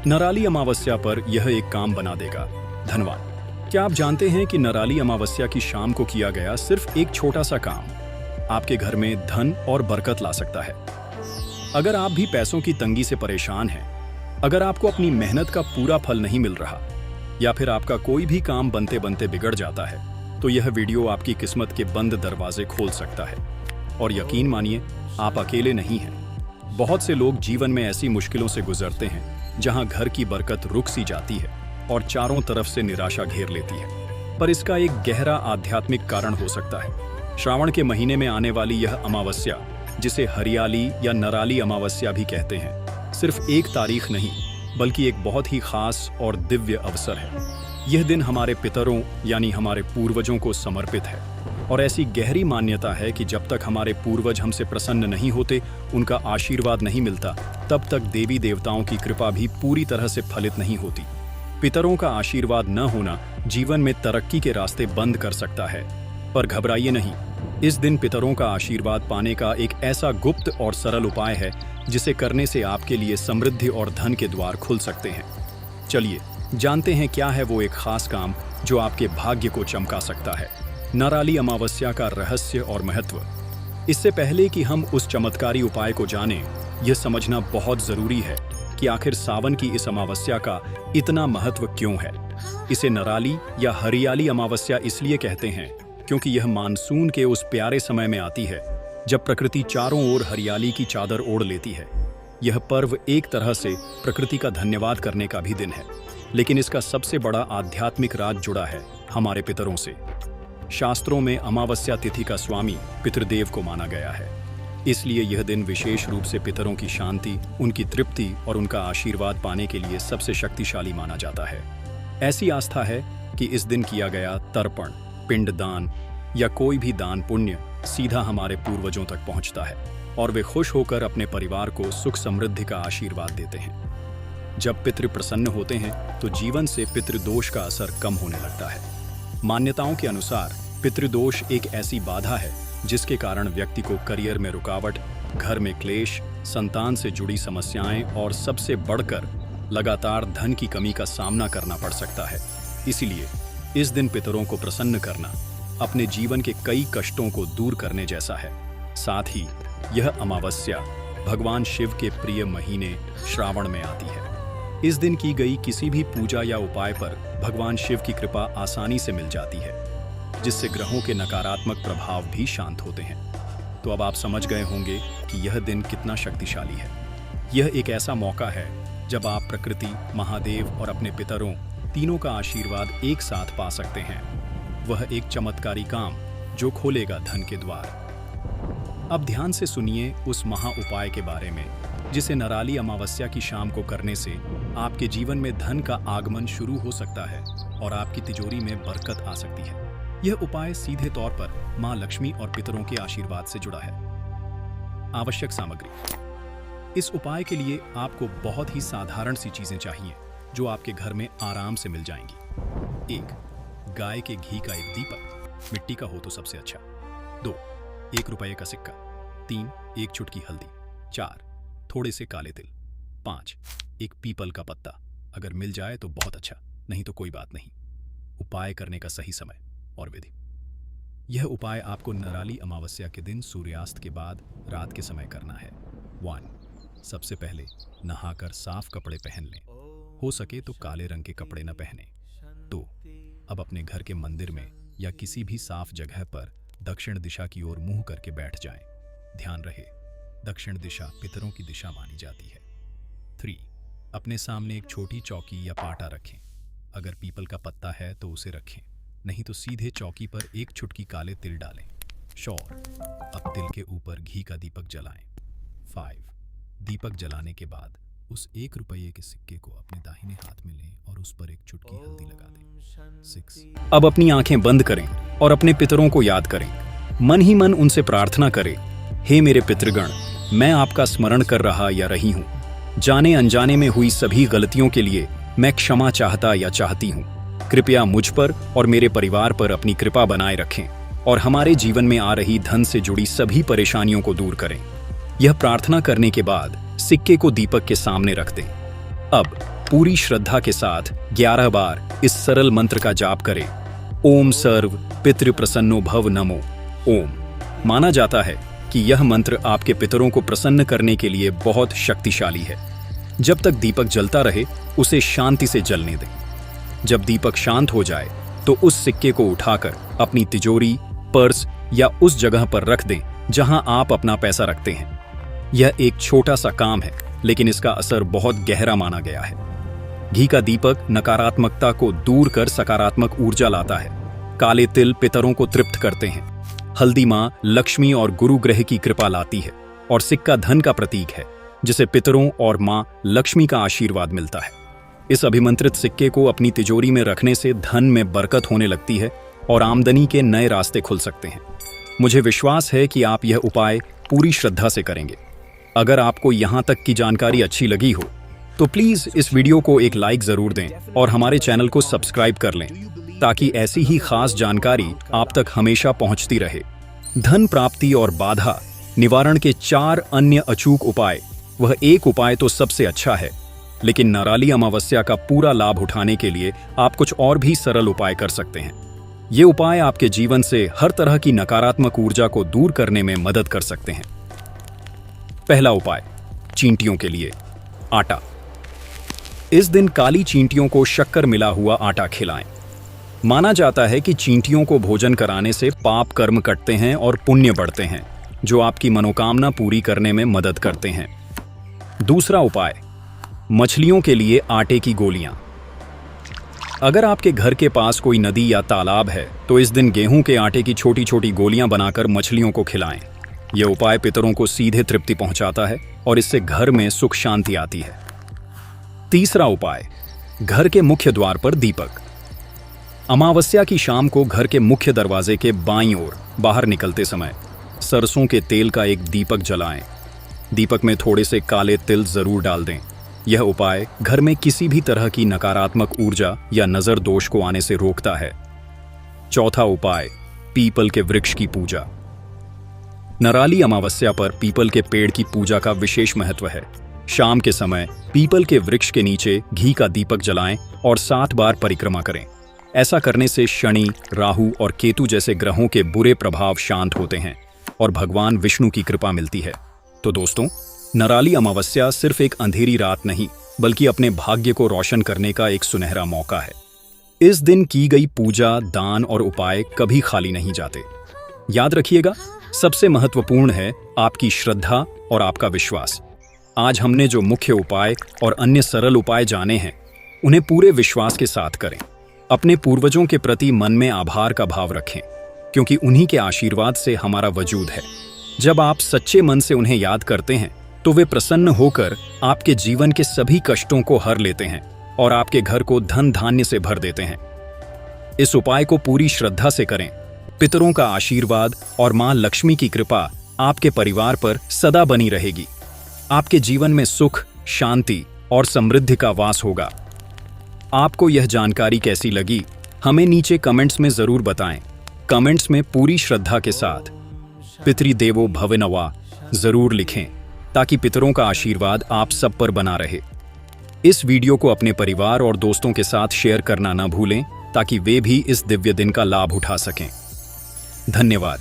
नराली अमावस्या पर यह एक काम बना देगा। धन्यवाद। क्या आप जानते हैं कि नराली अमावस्या की शाम को किया गया सिर्फ एक छोटा सा काम आपके घर में धन और बरकत ला सकता है। अगर आप भी पैसों की तंगी से परेशान हैं, अगर आपको अपनी मेहनत का पूरा फल नहीं मिल रहा, या फिर आपका कोई भी काम बनते बनते बिगड़ जाता है, तो यह वीडियो आपकी किस्मत के बंद दरवाजे खोल सकता है। और यकीन मानिए, आप अकेले नहीं हैं। बहुत से लोग जीवन में ऐसी मुश्किलों से गुजरते हैं जहां घर की बरकत रुक सी जाती है और चारों तरफ से निराशा घेर लेती है। पर इसका एक गहरा आध्यात्मिक कारण हो सकता है। श्रावण के महीने में आने वाली यह अमावस्या, जिसे हरियाली या नराली अमावस्या भी कहते हैं, सिर्फ एक तारीख नहीं बल्कि एक बहुत ही खास और दिव्य अवसर है। यह दिन हमारे पितरों यानी हमारे पूर्वजों को समर्पित है और ऐसी गहरी मान्यता है कि जब तक हमारे पूर्वज हमसे प्रसन्न नहीं होते, उनका आशीर्वाद नहीं मिलता, तब तक देवी देवताओं की कृपा भी पूरी तरह से फलित नहीं होती। पितरों का आशीर्वाद न होना जीवन में तरक्की के रास्ते बंद कर सकता है। पर घबराइए नहीं, इस दिन पितरों का आशीर्वाद पाने का एक ऐसा गुप्त और सरल उपाय है जिसे करने से आपके लिए समृद्धि और धन के द्वार खुल सकते हैं। चलिए जानते हैं क्या है वो एक खास काम जो आपके भाग्य को चमका सकता है। नराली अमावस्या का रहस्य और महत्व। इससे पहले कि हम उस चमत्कारी उपाय को जानें, यह समझना बहुत जरूरी है कि आखिर सावन की इस अमावस्या का इतना महत्व क्यों है। इसे नराली या हरियाली अमावस्या इसलिए कहते हैं क्योंकि यह मानसून के उस प्यारे समय में आती है जब प्रकृति चारों ओर हरियाली की चादर ओढ़ लेती है। यह पर्व एक तरह से प्रकृति का धन्यवाद करने का भी दिन है, लेकिन इसका सबसे बड़ा आध्यात्मिक राज जुड़ा है हमारे पितरों से। शास्त्रों में अमावस्या तिथि का स्वामी पितृदेव को माना गया है, इसलिए यह दिन विशेष रूप से पितरों की शांति, उनकी तृप्ति और उनका आशीर्वाद पाने के लिए सबसे शक्तिशाली माना जाता है। ऐसी आस्था है कि इस दिन किया गया तर्पण, पिंडदान या कोई भी दान पुण्य सीधा हमारे पूर्वजों तक पहुंचता है और वे खुश होकर अपने परिवार को सुख समृद्धि का आशीर्वाद देते हैं। जब पितृ प्रसन्न होते हैं तो जीवन से पितृदोष का असर कम होने लगता है। मान्यताओं के अनुसार पितृदोष एक ऐसी बाधा है जिसके कारण व्यक्ति को करियर में रुकावट, घर में क्लेश, संतान से जुड़ी समस्याएं और सबसे बढ़कर लगातार धन की कमी का सामना करना पड़ सकता है। इसीलिए इस दिन पितरों को प्रसन्न करना अपने जीवन के कई कष्टों को दूर करने जैसा है। साथ ही यह अमावस्या भगवान शिव के प्रिय महीने श्रावण में आती है। इस दिन की गई किसी भी पूजा या उपाय पर भगवान शिव की कृपा आसानी से मिल जाती है, जिससे ग्रहों के नकारात्मक प्रभाव भी शांत होते हैं। तो अब आप समझ गए होंगे कि यह दिन कितना शक्तिशाली है। यह एक ऐसा मौका है जब आप प्रकृति, महादेव और अपने पितरों तीनों का आशीर्वाद एक साथ पा सकते हैं। वह एक चमत्कारी काम जो खोलेगा धन के द्वार। अब ध्यान से सुनिए उस महा उपाय के बारे में जिसे नराली अमावस्या की शाम को करने से आपके जीवन में धन का आगमन शुरू हो सकता है और आपकी तिजोरी में बरकत आ सकती है। यह उपाय सीधे तौर पर मां लक्ष्मी और पितरों के आशीर्वाद से जुड़ा है। आवश्यक सामग्री। इस उपाय के लिए आपको बहुत ही साधारण सी चीजें चाहिए जो आपके घर में आराम से मिल जाएंगी। 1. गाय के घी का एक दीपक, मिट्टी का हो तो सबसे अच्छा। 2. 1 रुपये का सिक्का। 3. 1 चुटकी हल्दी। 4. थोड़े से काले तिल। 5. 1 पीपल का पत्ता। अगर मिल जाए तो बहुत अच्छा, नहीं तो कोई बात नहीं। उपाय करने का सही समय और विधि। यह उपाय आपको नराली अमावस्या के दिन सूर्यास्त के बाद रात के समय करना है। 1. सबसे पहले नहाकर साफ कपड़े पहन लें, हो सके तो काले रंग के कपड़े न पहने। 2. अब अपने घर के मंदिर में या किसी भी साफ जगह पर दक्षिण दिशा की ओर मुंह करके बैठ जाएं। ध्यान रहे, दक्षिण दिशा पितरों की दिशा मानी जाती है। 3. अपने सामने एक छोटी चौकी या पाटा रखें। अगर पीपल का पत्ता है तो उसे रखें, नहीं तो सीधे चौकी पर 1 चुटकी काले तिल डालें। श्योर। अब तिल के ऊपर घी का दीपक जलाएं। 5. दीपक जलाने के बाद उस 1 रुपये के सिक्के को अपने दाहिने हाथ में लें और उस पर 1 चुटकी हल्दी लगा दें। 6. अब अपनी आंखें बंद करें और अपने पितरों को याद करें। मन ही मन उनसे प्रार्थना करें, हे मेरे पितृगण, मैं आपका स्मरण कर रहा या रही हूँ। जाने अनजाने में हुई सभी गलतियों के लिए मैं क्षमा चाहता या चाहती हूँ। कृपया मुझ पर और मेरे परिवार पर अपनी कृपा बनाए रखें और हमारे जीवन में आ रही धन से जुड़ी सभी परेशानियों को दूर करें। यह प्रार्थना करने के बाद सिक्के को दीपक के सामने रख दें। अब पूरी श्रद्धा के साथ 11 बार इस सरल मंत्र का जाप करें। ओम सर्व पितृ प्रसन्नो भव नमो ओम। माना जाता है कि यह मंत्र आपके पितरों को प्रसन्न करने के लिए बहुत शक्तिशाली है। जब तक दीपक जलता रहे उसे शांति से जलने दें। जब दीपक शांत हो जाए तो उस सिक्के को उठाकर अपनी तिजोरी, पर्स या उस जगह पर रख दें जहां आप अपना पैसा रखते हैं। यह एक छोटा सा काम है, लेकिन इसका असर बहुत गहरा माना गया है। घी का दीपक नकारात्मकता को दूर कर सकारात्मक ऊर्जा लाता है। काले तिल पितरों को तृप्त करते हैं। हल्दी मां लक्ष्मी और गुरु ग्रह की कृपा लाती है और सिक्का धन का प्रतीक है, जिसे पितरों और मां लक्ष्मी का आशीर्वाद मिलता है। इस अभिमंत्रित सिक्के को अपनी तिजोरी में रखने से धन में बरकत होने लगती है और आमदनी के नए रास्ते खुल सकते हैं। मुझे विश्वास है कि आप यह उपाय पूरी श्रद्धा से करेंगे। अगर आपको यहाँ तक की जानकारी अच्छी लगी हो तो प्लीज इस वीडियो को एक लाइक जरूर दें और हमारे चैनल को सब्सक्राइब कर लें, ताकि ऐसी ही खास जानकारी आप तक हमेशा पहुंचती रहे। धन प्राप्ति और बाधा निवारण के 4 अन्य अचूक उपाय, वह एक उपाय तो सबसे अच्छा है, लेकिन नराली अमावस्या का पूरा लाभ उठाने के लिए आप कुछ और भी सरल उपाय कर सकते हैं। ये उपाय आपके जीवन से हर तरह की नकारात्मक ऊर्जा को दूर करने में मदद कर सकते हैं। पहला उपाय, चींटियों के लिए आटा। इस दिन काली चींटियों को शक्कर मिला हुआ आटा खिलाएं। माना जाता है कि चींटियों को भोजन कराने से पाप कर्म कटते हैं और पुण्य बढ़ते हैं, जो आपकी मनोकामना पूरी करने में मदद करते हैं। दूसरा उपाय, मछलियों के लिए आटे की गोलियां। अगर आपके घर के पास कोई नदी या तालाब है तो इस दिन गेहूं के आटे की छोटी छोटी गोलियां बनाकर मछलियों को खिलाएं। यह उपाय पितरों को सीधे तृप्ति पहुंचाता है और इससे घर में सुख शांति आती है। तीसरा उपाय, घर के मुख्य द्वार पर दीपक। अमावस्या की शाम को घर के मुख्य दरवाजे के बाईं ओर बाहर निकलते समय सरसों के तेल का एक दीपक जलाएं। दीपक में थोड़े से काले तिल जरूर डाल दें। यह उपाय घर में किसी भी तरह की नकारात्मक ऊर्जा या नजर दोष को आने से रोकता है। चौथा उपाय, पीपल के वृक्ष की पूजा। नराली अमावस्या पर पीपल के पेड़ की पूजा का विशेष महत्व है। शाम के समय पीपल के वृक्ष के नीचे घी का दीपक जलाएं और 7 बार परिक्रमा करें। ऐसा करने से शनि, राहु और केतु जैसे ग्रहों के बुरे प्रभाव शांत होते हैं और भगवान विष्णु की कृपा मिलती है। तो दोस्तों, नराली अमावस्या सिर्फ एक अंधेरी रात नहीं, बल्कि अपने भाग्य को रोशन करने का एक सुनहरा मौका है। इस दिन की गई पूजा, दान और उपाय कभी खाली नहीं जाते। याद रखिएगा, सबसे महत्वपूर्ण है आपकी श्रद्धा और आपका विश्वास। आज हमने जो मुख्य उपाय और अन्य सरल उपाय जाने हैं, उन्हें पूरे विश्वास के साथ करें। अपने पूर्वजों के प्रति मन में आभार का भाव रखें, क्योंकि उन्हीं के आशीर्वाद से हमारा वजूद है। जब आप सच्चे मन से उन्हें याद करते हैं तो वे प्रसन्न होकर आपके जीवन के सभी कष्टों को हर लेते हैं और आपके घर को धन धान्य से भर देते हैं। इस उपाय को पूरी श्रद्धा से करें। पितरों का आशीर्वाद और मां लक्ष्मी की कृपा आपके परिवार पर सदा बनी रहेगी। आपके जीवन में सुख, शांति और समृद्धि का वास होगा। आपको यह जानकारी कैसी लगी, हमें नीचे कमेंट्स में जरूर बताएं। कमेंट्स में पूरी श्रद्धा के साथ पितृदेवो भव नमः जरूर लिखें, ताकि पितरों का आशीर्वाद आप सब पर बना रहे। इस वीडियो को अपने परिवार और दोस्तों के साथ शेयर करना न भूलें, ताकि वे भी इस दिव्य दिन का लाभ उठा सकें। धन्यवाद।